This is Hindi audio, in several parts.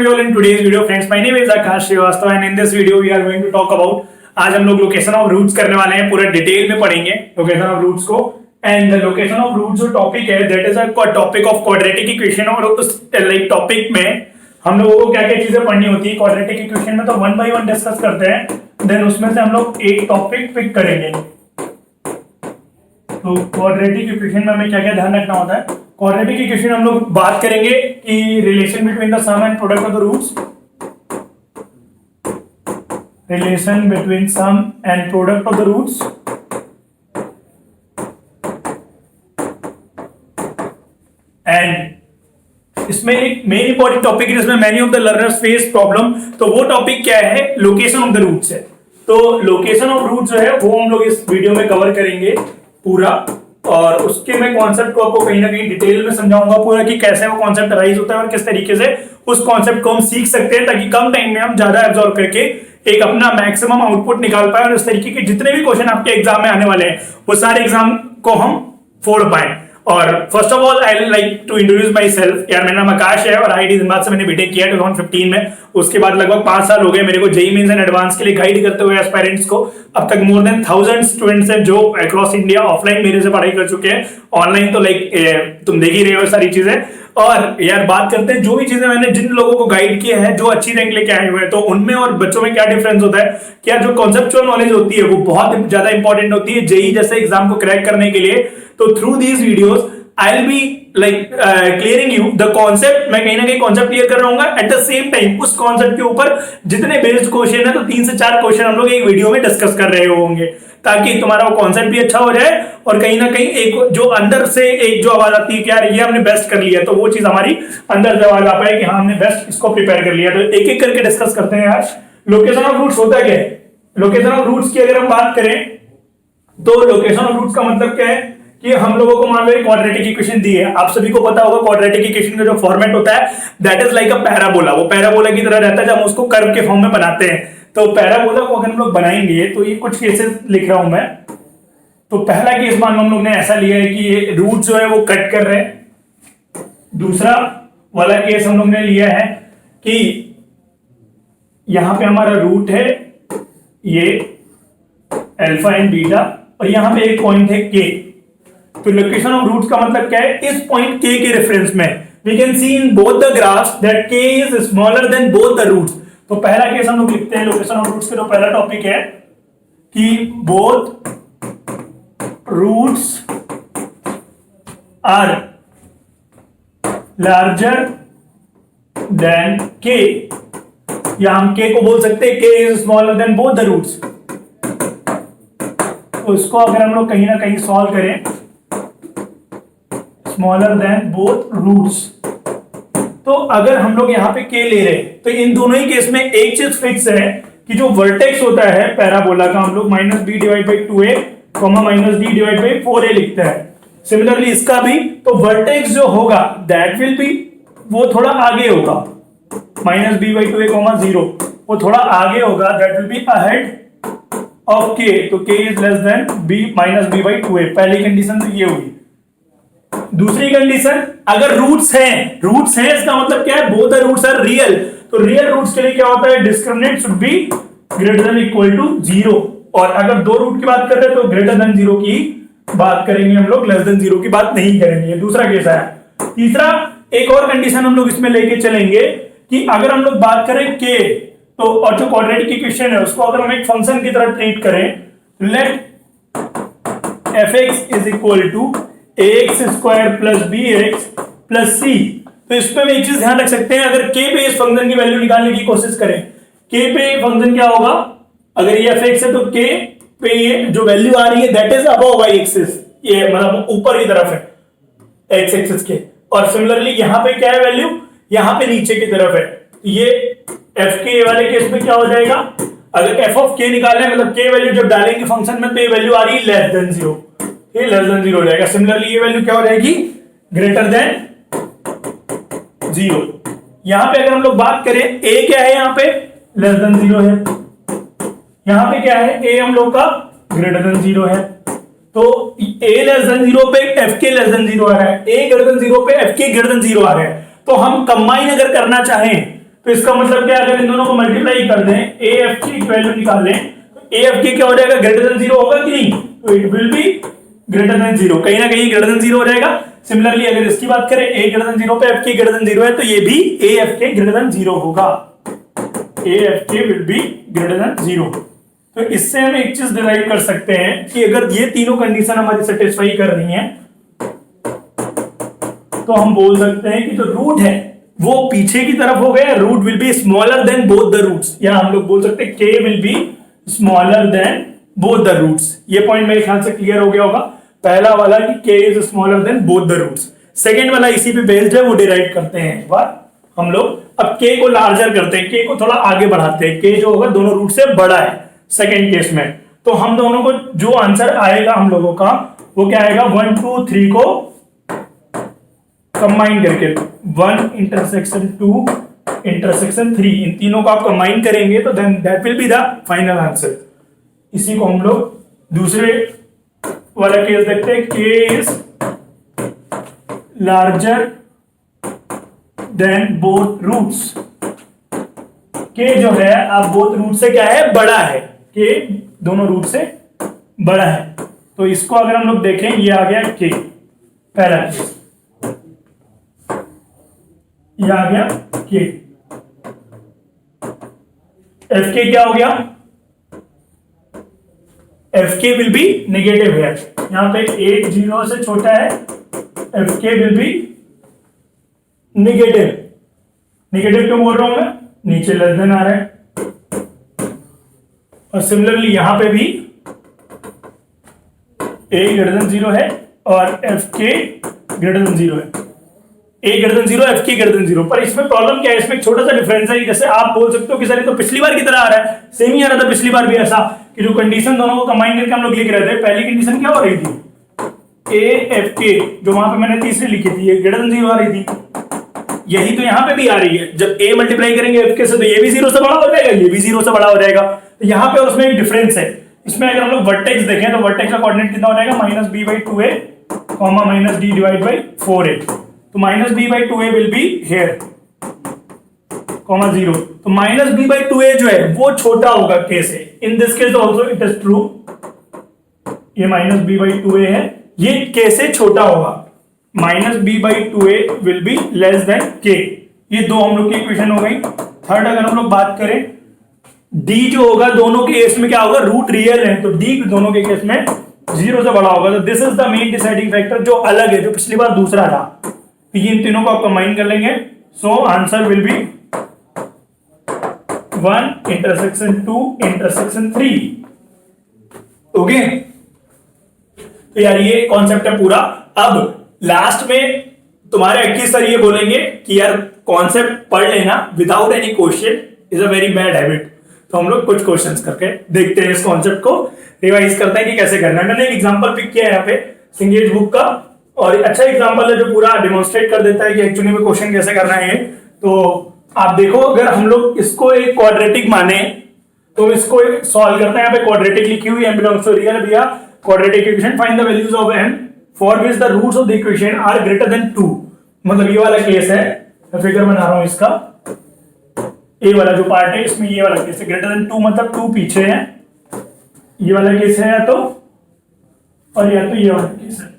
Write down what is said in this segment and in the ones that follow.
welcome you all in today's video friends. My name is Akash Srivastava and in this video we are going to talk about आज हम लोग लोकेशन ऑफ रूट्स करने वाले हैं, पूरा डिटेल में पढ़ेंगे लोकेशन ऑफ रूट्स को। एंड लोकेशन ऑफ रूट्स जो टॉपिक है that is a topic of quadratic equation. और उस लाइक टॉपिक में हम लोगों को क्या क्या चीजें पढ़नी होती है क्वाड्रेटिक इक्वेशन में, तो वन बाय वन डिस्कस करते हैं। देन उसमें से हम लोग एक टॉपिक पिक करेंगे। तो क्वाड्रेटिक इक्वेशन में हमें क्या क्या ध्यान रखना होता है। क्वाड्रेटिक इक्वेशन हम लोग बात करेंगे कि relation between the sum and product of the roots, relation between sum and product of the roots, and इसमें एक मेन इंपॉर्टेंट टॉपिक है जिसमें many of the learners face problem. तो वो टॉपिक क्या है, लोकेशन ऑफ द रूट्स है। तो लोकेशन ऑफ रूट्स जो है वो हम लोग इस वीडियो में कवर करेंगे पूरा, और उसके मैं कॉन्सेप्ट को आपको कहीं ना कहीं डिटेल में समझाऊंगा पूरा कि कैसे वो कॉन्सेप्ट राइज होता है और किस तरीके से उस कॉन्सेप्ट को हम सीख सकते हैं, ताकि कम टाइम में हम ज्यादा एब्जॉर्ब करके एक अपना मैक्सिमम आउटपुट निकाल पाए और इस तरीके के जितने भी क्वेश्चन आपके एग्जाम में आने वाले हैं वो सारे एग्जाम को हम फोड़ पाए। और first of all I like to introduce myself. यार मेरा नाम आकाश है और आईआईटी धनबाद से मैंने बीटेक किया 2015 में। उसके बाद लगभग 5 साल हो गए मेरे को जेईई मेंस एंड एडवांस के लिए गाइड करते हुए एस्पायरेंट्स को। अब तक मोर देन 1000 स्टूडेंट्स हैं जो अक्रॉस इंडिया ऑफलाइन मेरे से पढ़ाई कर चुके हैं। ऑनलाइन तो लाइक तुम देख ही रहे हो सारी चीजें। और यार बात करते हैं जो भी चीजें मैंने जिन लोगों को गाइड किया है जो अच्छी रैंक लेके आए हुए हैं, तो उनमें और बच्चों में क्या डिफरेंस होता है। क्या जो कॉन्सेप्चुअल नॉलेज होती है वो बहुत ज्यादा इंपॉर्टेंट होती है जेईई जैसे एग्जाम को क्रैक करने के लिए। तो through these videos I'll be like clearing you the concept। मैं कहीं ना कहीं कॉन्सेप्ट क्लियर कर रहा हूँ। एट द सेम टाइम उस कॉन्सेप्ट के ऊपर जितने बेस्ड क्वेश्चन है तो 3 से 4 क्वेश्चन हम लोग एक वीडियो में डिस्कस कर रहे होंगे, ताकि तुम्हारा वो कॉन्सेप्ट भी अच्छा हो जाए और कहीं ना कहीं एक जो अंदर से एक जो आवाज आती है कि यार ये हमने बेस्ट कर लिया, तो वो चीज हमारी अंदर से आवाज आ पाए कि हाँ हमने बेस्ट इसको प्रिपेयर कर लिया। तो एक एक करके डिस्कस करते हैं यार। लोकेशन ऑफ रूट्स होता क्या है। लोकेशन ऑफ रूट्स की अगर हम बात करें तो लोकेशन ऑफ रूट्स का मतलब क्या है कि हम लोगों को मान लो एक क्वाड्रेटिक इक्वेशन दी है। आप सभी को पता होगा क्वाड्रेटिक इक्वेशन का जो फॉर्मेट होता है that is like a parabola. वो पैराबोला की तरह रहता है जब हम उसको कर्व के फॉर्म में बनाते हैं। तो पैराबोला को अगर हम लोग बनाएंगे तो ये कुछ केसेस लिख रहा हूं मैं। तो पहला केस मान लो हम लोग ने ऐसा लिया है कि ये रूट जो है वो कट कर रहे हैं। दूसरा वाला केस हम लोग ने लिया है कि यहां पे हमारा रूट है ये अल्फा एंड बीटा और यहां पे एक पॉइंट है के। तो लोकेशन ऑफ रूट्स का मतलब क्या है, इस पॉइंट के रेफरेंस में we can see in both the graphs that K is smaller than both the roots. तो पहला केस हम लोग लिखते हैं लोकेशन ऑफ रूट्स के जो पहला टॉपिक है कि both roots are larger than k, या हम के को बोल सकते हैं k is smaller than both the roots. तो इसको अगर हम लोग कहीं ना कहीं सॉल्व करें, स्मॉलर देन बोथ रूट्स, तो अगर हम लोग यहां पे के ले रहे हैं तो इन दोनों ही केस में एक चीज फिक्स है कि जो वर्टेक्स होता है पैराबोला का हम लोग minus B divide by 2a minus d divide by 4a लिखते हैं। सिमिलरली इसका भी तो वर्टेक्स जो होगा दैट विल बी वो थोड़ा आगे होगा, माइनस बी बाई 2a 0 वो थोड़ा आगे होगा, that will be ahead of k. तो k is less than b minus b by 2a। पहली कंडीशन तो ये हुई। दूसरी कंडीशन अगर रूट्स हैं इसका मतलब क्या है, both the roots are real. तो रियल रूट्स के लिए क्या होता है, discriminant should be greater than equal to 0। और अगर दो रूट की बात कर रहे हैं तो ग्रेटर देन 0 की बात करेंगे हम लोग, लेस देन 0 की बात नहीं करेंगे। दूसरा केस है। तीसरा एक और कंडीशन हम लोग इसमें लेके चलेंगे कि अगर हम लोग बात करें के, तो और जो क्वाड्रेटिक इक्वेशन है उसको अगर हम एक फंक्शन की तरह ट्रीट करें, let fx is equal to ax square plus bx plus c। तो इस पे एक चीज ध्यान रख सकते हैं, अगर k पे इस फंक्शन की वैल्यू निकालने की कोशिश करें, k पे फंक्शन क्या होगा, अगर ये fx है तो k पे ये जो वैल्यू आ रही है that is above y axis, ये मतलब ऊपर की तरफ है x एक्सिस के। और सिमिलरली यहां पे क्या है वैल्यू, यहां पे नीचे की तरफ है। ये fk वाले केस में क्या हो जाएगा, अगर f ऑफ k निकालना है मतलब k वैल्यू जब डालेंगे फंक्शन में तो ये वैल्यू आ रही है लेस देन 0, ये लेस देन 0 हो जाएगा। सिमिलरली ये वैल्यू क्या हो जाएगी, ग्रेटर देन 0। यहां पे अगर हम लोग बात करें a क्या है, यहां पे लेस देन 0 है, यहां पे क्या है a हम लोग का ग्रेटर देन 0 है। तो a लेस देन 0 पे fk लेस देन 0 आ रहा है, a ग्रेटर देन 0 पे fk ग्रेटर देन 0 आ रहा है। तो हम कंबाइन अगर करना चाहें तो इसका मतलब क्या है, अगर इन दोनों को मल्टीप्लाई कर दें, ए एफ की वैल्यू निकालें, तो ए एफ की क्या हो जाएगा, ग्रेटर देन जीरो होगा कि नहीं, तो it will be greater than zero, कहीं ना कहीं ग्रेटर देन जीरो हो जाएगा। सिमिलरली अगर इसकी बात करें, ए ग्रेटर देन जीरो पे एफ की ग्रेटर देन जीरो है, तो ये भी ए एफ के ग्रेटर देन जीरो होगा, ए एफ के will B greater than zero. तो इससे हम एक चीज डिराइव कर सकते हैं कि अगर ये तीनों कंडीशन हमारी सेटिस्फाई कर रही हैं, तो हम बोल सकते हैं कि जो रूट है वो पीछे की तरफ हो गया, root will be smaller than both the roots, या हम लोग बोल सकते हैं k will be smaller than both the roots. ये पॉइंट मेरे ख्याल से क्लियर हो गया होगा, पहला वाला कि k is smaller than both the roots. Second वाला इसी पे बेस्ड है, वो डिराइव करते हैं एक बार हम लोग। अब के को लार्जर करते हैं, के को थोड़ा आगे बढ़ाते हैं, के जो होगा दोनों रूट से बड़ा है सेकेंड केस में, तो हम दोनों को जो आंसर आएगा हम लोगों का वो क्या आएगा, 1 2 3 को कंबाइन करके, 1 इंटरसेक्शन 2 इंटरसेक्शन 3, इन तीनों को आप कंबाइन करेंगे तो then that will be the final answer. इसी को हम लोग दूसरे वाला केस देखते हैं, k is larger than both roots, k जो है आप बोथ रूट से क्या है, बड़ा है, के दोनों रूट से बड़ा है। तो इसको अगर हम लोग देखें, ये आ गया के, पहला केस, ये आ गया के, एफ के क्या हो गया, एफ के विल बी नेगेटिव है, यहां पे 8 0 से छोटा है, एफ के विल बी नेगेटिव। नेगेटिव क्यों बोल रहा हूं मैं, नीचे लेस देन आ रहा है, और सिमिलरली यहां पे भी ए ग्रेटर देन जीरो है और एफ के ग्रेटर देन जीरो है, ए ग्रेटर देन जीरो, एफ के ग्रेटर देन जीरो। पर इसमें प्रॉब्लम क्या है, इसमें एक छोटा सा डिफरेंस है, जैसे आप बोल सकते हो कि सर ये तो पिछली बार की तरह आ रहा है, सेम ही आ रहा था पिछली बार भी ऐसा, कि जो कंडीशन दोनों को कंबाइन करके हम लोग लिख रहे थे, पहली कंडीशन क्या हो रही थी, ए एफ के, जो वहां पे मैंने तीसरी लिखी थी, ये ग्रेटर देन जीरो आ रही थी, यही तो यहाँ पे भी आ रही है। जब ए मल्टीप्लाई करेंगे एफ के से, तो ये भी जीरो से बड़ा हो जाएगा, ये भी जीरो से बड़ा हो जाएगा, तो यहाँ पे उसमें एक डिफरेंस है। इसमें अगर हम लोग वर्टेक्स देखें, तो वर्टेक्स का कोऑर्डिनेट कितना हो जाएगा, -b/2a, -d divide by 4a, तो -b/2a विल बी हियर, -0, तो -b/2a जो है वो छोटा होगा के से, in this case also it is true, ये -b/2a है, ये के से छोटा होगा, -b/2a will be less than के। ये दो हम लोग की इक्वेशन हो गई। थर्ड अगर हम लोग बात करें, d जो होगा दोनों के केस में क्या होगा, रूट रियल है, तो d दोनों के केस में 0 से बड़ा होगा, तो this is the main deciding factor, जो अलग है, जो पिछली बार दूसरा था, तो ये इन तीनों को आप कंबाइन कर लेंगे, so answer will be 1 intersection 2 intersection 3। Okay, तो यार ये कॉन्सेप्ट है पूरा। अब लास्ट में तुम्हारे एक्टिव सर ये बोलेंगे कि यार कॉन्सेप्ट पढ़ लेना without any question is a very bad habit, तो हम लोग कुछ क्वेश्चंस करके देखते हैं, इस कॉन्सेप्ट को रिवाइज करते हैं कि कैसे करना है। मैंने एक एग्जांपल पिक किया है यहाँ पे सिंगेज बुक का, और अच्छा एग्जांपल है जो पूरा डेमोन्स्ट्रेट कर देता है कि एक्चुअली में क्वेश्चन कैसे करना है। तो आप देखो, अगर हम लोग इसको एक क्वाड्रेटिक माने तो इसको सॉल्व करते हैं। यहाँ पे क्वाड्रेटिक लिखी हुई है, बिलोंग्स टू रियल भैया, quadratic equation, find the values of n for which the roots of the equation are greater than 2। मतलब ये वाला केस है, मैं फिगर बना रहा हूं इसका, ए वाला जो पार्ट है इसमें ये वाला केस है, ग्रेटर देन 2 मतलब 2 पीछे है, ये वाला केस है या तो, और या तो ये वाला केस है,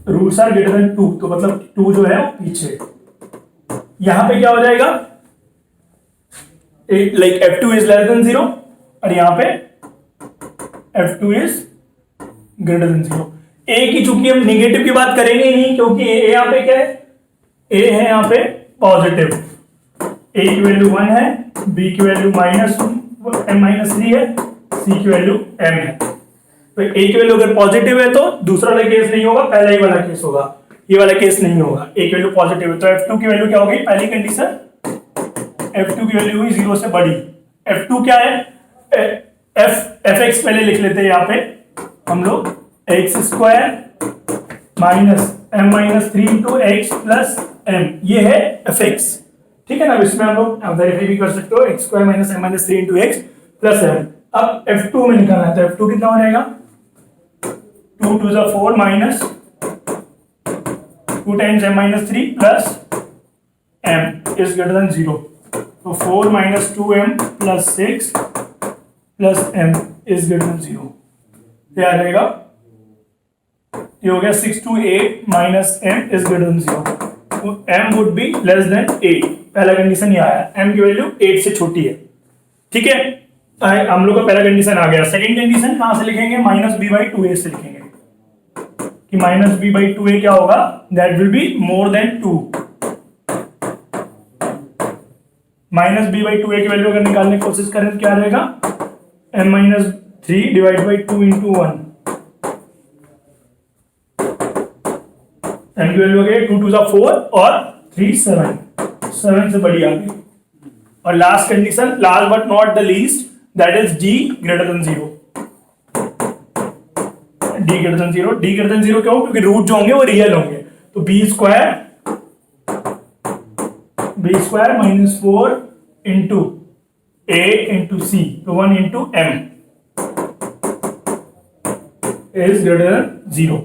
रूट्स आर ग्रेटर देन 2, तो मतलब 2 जो है पीछे। यहां पे क्या हो जाएगा, like f2 is less then 0, और यहां पे f2 इज ग्रेटर देन 0। ए की चूंकि हम नेगेटिव की बात करेंगे ही नहीं, क्योंकि ए यहां पे क्या है, ए है यहां पे पॉजिटिव, ए की वैल्यू 1 है, बी की वैल्यू -3 है, सी की वैल्यू m है। तो ए की वैल्यू अगर पॉजिटिव है तो दूसरा वाला केस नहीं होगा, पहला ही वाला केस होगा, ये वाला केस नहीं होगा। ए की वैल्यू पॉजिटिव है तो f2 की वैल्यू क्या होगी, पहली कंडीशन f2 की वैल्यू हुई 0 से बड़ी। f2 क्या है, fx पहले लिख लेते हैं यहाँ पे हम लोग, x² -m-3 into x plus m, ये है fx, ठीक है ना। इसमें हम लोग वेरीफाई भी कर सकते हो, x² -m-3 into x plus m। अब f2 में निकालना है, तो f2 कितना हो जाएगा, 2 2 4 -2 2 times m minus 3 plus m is greater than 0. तो 4 minus 2m plus 6 plus m is greater than 0. क्या आ जाएगा? ये हो गया 6 to 8 minus m is greater than 0. तो m would be less than 8. पहला कंडीशन ये आया, m की वैल्यू 8 से छोटी है. ठीक है, हम लोग का पहला कंडीशन आ गया. सेकंड कंडीशन कहां से लिखेंगे? माइनस बी बाई 2a से लिखेंगे कि माइनस बी बाई 2a क्या होगा? That will be more than 2. Minus b by 2a की वैल्यू अगर निकालने की कोशिश करें तो क्या रहेगा? m minus 3 divide by 2 into 1. m की वैल्यू हो गई 2 2 4 और 3 7. 7 से बड़ी आ गई. और last condition, last but not the least, that is d greater than 0. d greater than 0. d greater than 0 क्यों? क्योंकि रूट जो होंगे वो रियल होंगे. तो b square minus 4 into a into c, तो 1 into m is greater than 0.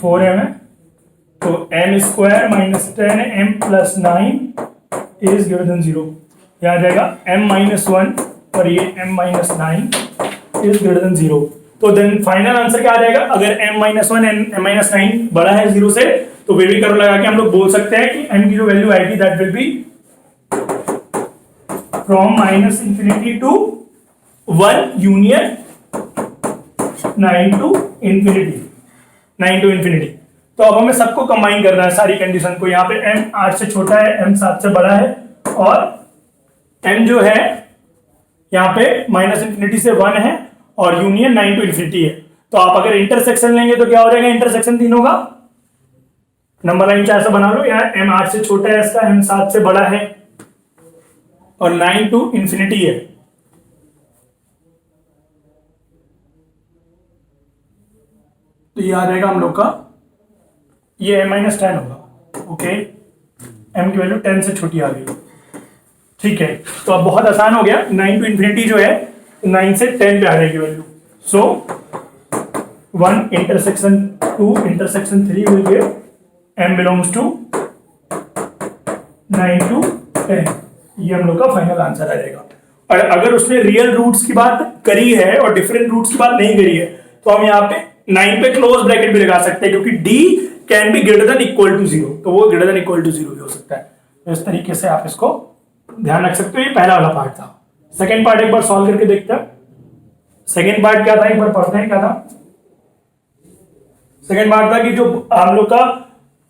Four m है तो m square minus 10 m plus 9 is greater than 0. क्या आ जाएगा? m माइनस 1 और ये m minus 9 is greater than 0. तो देन फाइनल आंसर क्या आ जाएगा? अगर m minus 1 and m minus 9 बड़ा है 0 से, तो वेवी कर्व लगा के हम लोग बोल सकते हैं कि m की जो वैल्यू आएगी that will be from minus infinity to 1 union 9 to infinity. 9 to infinity. तो अब हमें सबको कंबाइन करना है, सारी कंडीशन को. यहाँ पे m 8 से छोटा है, m 7 से बड़ा है, और m जो है यहाँ पे माइनस इंफिनिटी से 1 है और यूनियन 9 टू इंफिनिटी है. तो आप अगर इंटरसेक्शन लेंगे तो क्या हो जाएगा? इंटरसेक्शन तीनों का नंबर लाइन चाहे ऐसा बना लो. यहाँ m 8 से छोटा है, इसका m 7 से बड़ा है और 9 टू इंफिनिटी है. तो ये आ जाएगा हम लोग का, ये m माइनस 10 होगा. ओके, m की वैल्यू 10 से छोटी आ गई. ठीक है, तो अब बहुत आसान हो गया. 9 टू इंफिनिटी जो है 9 से 10 पे आ जाएगी value. So 1 intersection 2 intersection 3 will give m belongs to 9 to 10. ये हम लोग का फाइनल आंसर आ जाएगा. और अगर उसने रियल रूट्स की बात करी है और डिफरेंट रूट्स की बात नहीं करी है, तो हम यहाँ पे 9 पे क्लोज ब्रैकेट भी लगा सकते हैं, क्योंकि d can be greater than equal to 0. तो वो ग्रेटर देन इक्वल टू 0 भी हो सकता है. तो इस तरीके से आप इसको ध्यान रख सकते हो. ये पहला वाला पार्ट था. सेकंड पार्ट एक बार सॉल्व करके देखते हैं. सेकंड पार्ट क्या था, एक बार पढ़ते हैं क्या था. सेकंड पार्ट था कि जो हम लोग का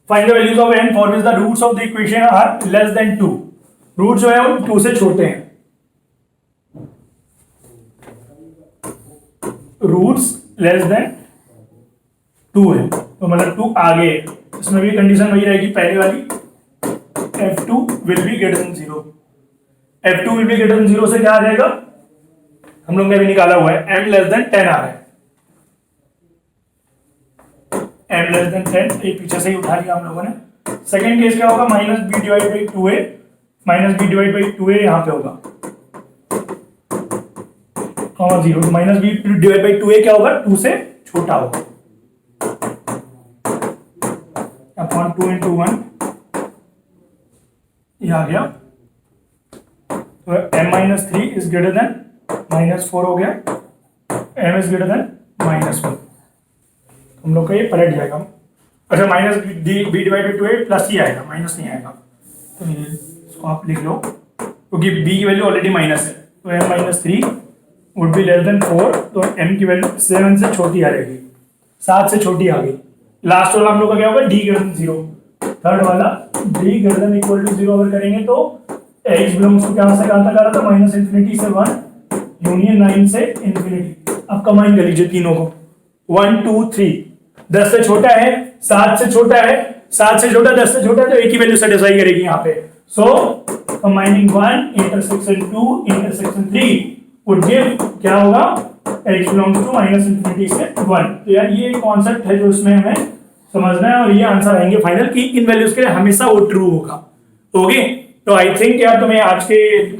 find the values of n for which the roots of the equation are less than 2. Root जो है वो 2 से छोटे हैं. रूट्स लेस देन 2 है, तो मतलब 2 आगे. इसमें भी कंडीशन वही रहेगी पहले वाली, f2 will be greater than 0. f2 will be greater than 0 से क्या आ जाएगा? हम लोग ने भी निकाला हुआ है, m लेस देन 10 आ रहा है. m लेस देन 10 ये पीछे से ही उठा लिया हम लोगों ने. सेकेंड केस क्या होगा? Minus B divide by 2a. Minus B divide by 2a यहाँ पे होगा और 0. Minus B divide by 2a क्या होगा? 2 से छोटा होगा. अपॉन 2 इंटू 1 ये आ गया. तो m minus 3 is greater than minus 4 हो गया. m is greater than minus 1. हम लोग का ये पलट जाएगा. अच्छा, minus B divide by 2a plus ही आएगा, माइनस नहीं आएगा. तो ये इसको आप लिख लो, क्योंकि b की वैल्यू ऑलरेडी माइनस है. तो m minus 3 would be less than 4. तो m की वैल्यू 7 से छोटी आ जाएगी, 7 से छोटी आ गई. लास्ट वाला हम लोग का क्या होगा? d greater than 0. थर्ड वाला d greater than equal to 0 अगर करेंगे तो x बिलोंग्स टू क्या से कहां तक आ रहा था? माइनस इंफिनिटी से 1 यूनियन 9 से इंफिनिटी. अब कंबाइन कर लीजिए तीनों को. 1 2 3. 10 से छोटा है, 7 से छोटा है, 7 से छोटा 10 से छोटा है, तो एक ही वैल्यू सेटिस्फाई करेगी यहाँ पे. So combining 1 intersection 2 intersection 3 would give क्या होगा? x belongs to minus infinity से 1. तो यार ये कॉन्सेप्ट है जो इसमें हमें समझना है, और ये आंसर आएंगे फाइनल कि इन वैल्यूज के लिए हमेशा वो ट्रू होगा. ओके, तो आई थिंक यार तुम्हें आज के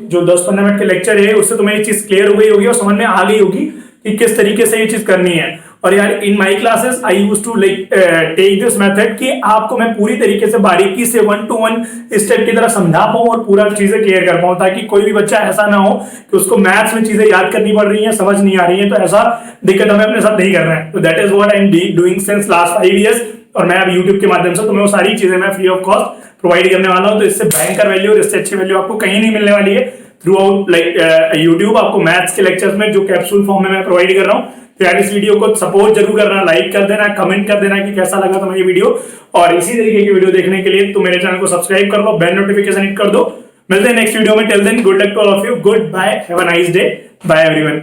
जो 10-15 मिनट के लेक्चर है उससे तुम्हें ये चीज क्लियर हो गई होगी और समझ में आ गई होगी कि किस तरीके से ये चीज करनी है। और यार in my classes I use to like take this method कि आपको मैं पूरी तरीके से बारीकी से 1 to 1 स्टेप की तरह समझा पाऊं और पूरा चीजें क्लियर कर पाऊं, ताकि कोई भी बच्चा ऐसा ना हो कि उसको मैथ्स में चीजें याद करनी पड़ रही हैं, समझ नहीं आ रही है, तो ऐसा दिक्कत हमें अपने साथ नहीं करना है। तो that is what I am doing since last 5 years। और मैं अब यूट्यूब के माध्यम से तुम्हें वो सारी चीजें मैं फ्री ऑफ कॉस्ट प्रोवाइड करने वाला हूं। तो इससे भयंकर वैल्यू और इससे अच्छी वैल्यू आपको कहीं नहीं मिलने वाली है थ्रू आउट लाइक यूट्यूब। आपको मैथ्स के लेक्चर्स में जो कैप्सूल फॉर्म में मैं प्रोवाइड कर रहा हूँ। तो यार इस वीडियो को सपोर्ट जरूर करना, लाइक कर देना, कमेंट कर देना कि कैसा लगा तुम्हें ये वीडियो। और इसी तरीके की वीडियो देखने के लिए तुम मेरे चैनल को सब्सक्राइब कर लो, बेल नोटिफिकेशन हिट कर दो। मिलते हैं नेक्स्ट वीडियो में। Till then good luck to all of you, good bye, have a nice day, bye everyone.